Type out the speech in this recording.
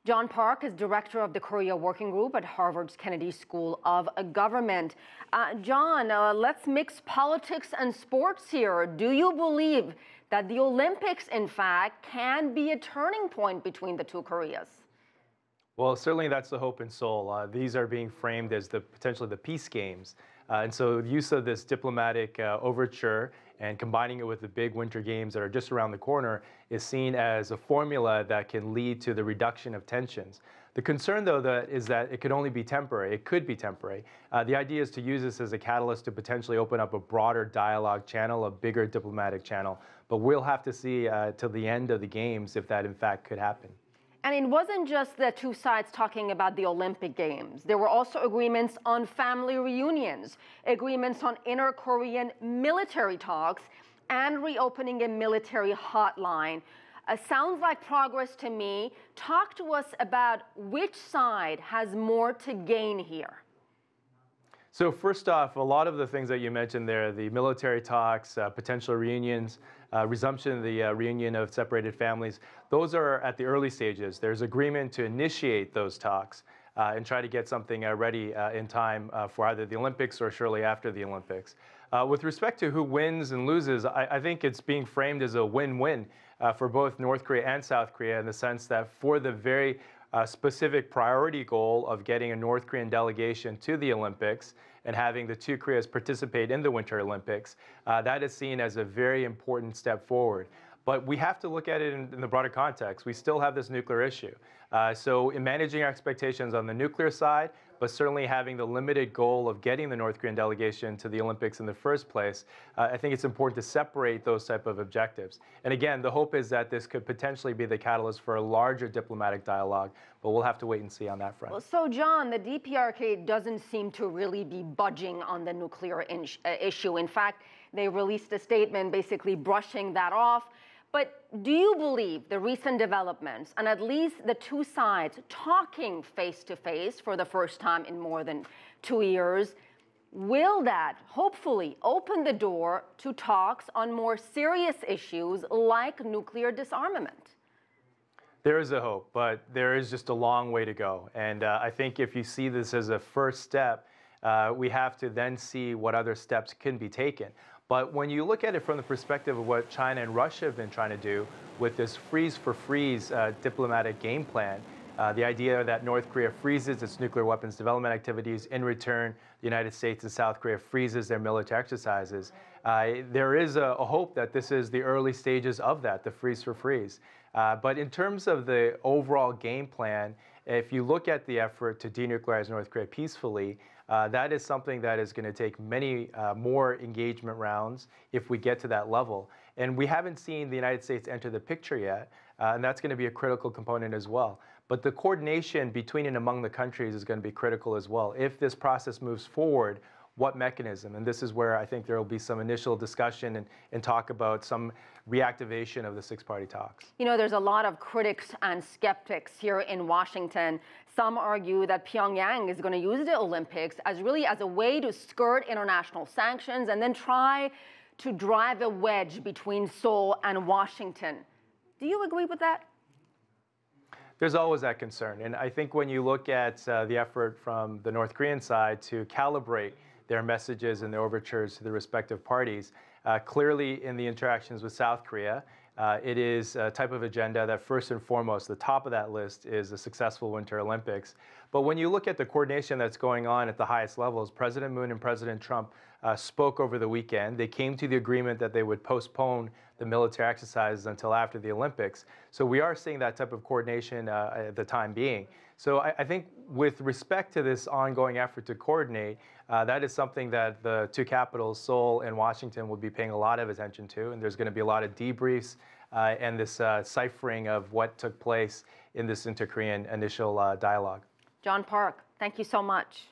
John Park is director of the Korea Working Group at Harvard's Kennedy School of Government. John, let's mix politics and sports here. Do you believe that the Olympics, in fact, can be a turning point between the two Koreas? Well, certainly that's the hope in Seoul. These are being framed as potentially the peace games. And so the use of this diplomatic overture and combining it with the big winter games that are just around the corner is seen as a formula that can lead to the reduction of tensions. The concern, though, is that it could only be temporary. It could be temporary. The idea is to use this as a catalyst to potentially open up a broader dialogue channel, a bigger diplomatic channel. But we'll have to see till the end of the games if that, in fact, could happen. And it wasn't just the two sides talking about the Olympic Games. There were also agreements on family reunions, agreements on inter-Korean military talks, and reopening a military hotline. Sounds like progress to me. Talk to us about which side has more to gain here. So first off, a lot of the things that you mentioned there, the military talks, potential reunions, resumption of the reunion of separated families, those are at the early stages. There's agreement to initiate those talks and try to get something ready in time for either the Olympics or shortly after the Olympics. With respect to who wins and loses, I think it's being framed as a win-win for both North Korea and South Korea, in the sense that for the very specific priority goal of getting a North Korean delegation to the Olympics and having the two Koreas participate in the Winter Olympics, that is seen as a very important step forward. But we have to look at it in the broader context. We still have this nuclear issue. So in managing our expectations on the nuclear side, but certainly having the limited goal of getting the North Korean delegation to the Olympics in the first place, I think it's important to separate those type of objectives. And again, the hope is that this could potentially be the catalyst for a larger diplomatic dialogue, but we'll have to wait and see on that front. Well, so John, the DPRK doesn't seem to really be budging on the nuclear issue. In fact, they released a statement basically brushing that off. But do you believe the recent developments, and at least the two sides talking face-to-face for the first time in more than 2 years, will that hopefully open the door to talks on more serious issues like nuclear disarmament? There is a hope, but there is just a long way to go. And I think if you see this as a first step, we have to then see what other steps can be taken. But when you look at it from the perspective of what China and Russia have been trying to do with this freeze-for-freeze diplomatic game plan, the idea that North Korea freezes its nuclear weapons development activities, in return, the United States and South Korea freezes their military exercises, there is a hope that this is the early stages of that, the freeze-for-freeze. But in terms of the overall game plan, if you look at the effort to denuclearize North Korea peacefully, that is something that is going to take many more engagement rounds if we get to that level. And we haven't seen the United States enter the picture yet, and that's going to be a critical component as well. But the coordination between and among the countries is going to be critical as well. If this process moves forward, what mechanism? And this is where I think there will be some initial discussion and talk about some reactivation of the six-party talks. You know, there's a lot of critics and skeptics here in Washington. Some argue that Pyongyang is going to use the Olympics as a way to skirt international sanctions and then try to drive a wedge between Seoul and Washington. Do you agree with that? There's always that concern. And I think when you look at the effort from the North Korean side to calibrate their messages and their overtures to the respective parties, clearly in the interactions with South Korea, it is a type of agenda that first and foremost, the top of that list is a successful Winter Olympics. But when you look at the coordination that's going on at the highest levels, President Moon and President Trump spoke over the weekend. They came to the agreement that they would postpone the military exercises until after the Olympics. So we are seeing that type of coordination at the time being. So I think with respect to this ongoing effort to coordinate, that is something that the two capitals, Seoul and Washington, will be paying a lot of attention to. And there's going to be a lot of debriefs and this ciphering of what took place in this inter-Korean initial dialogue. John Park, thank you so much.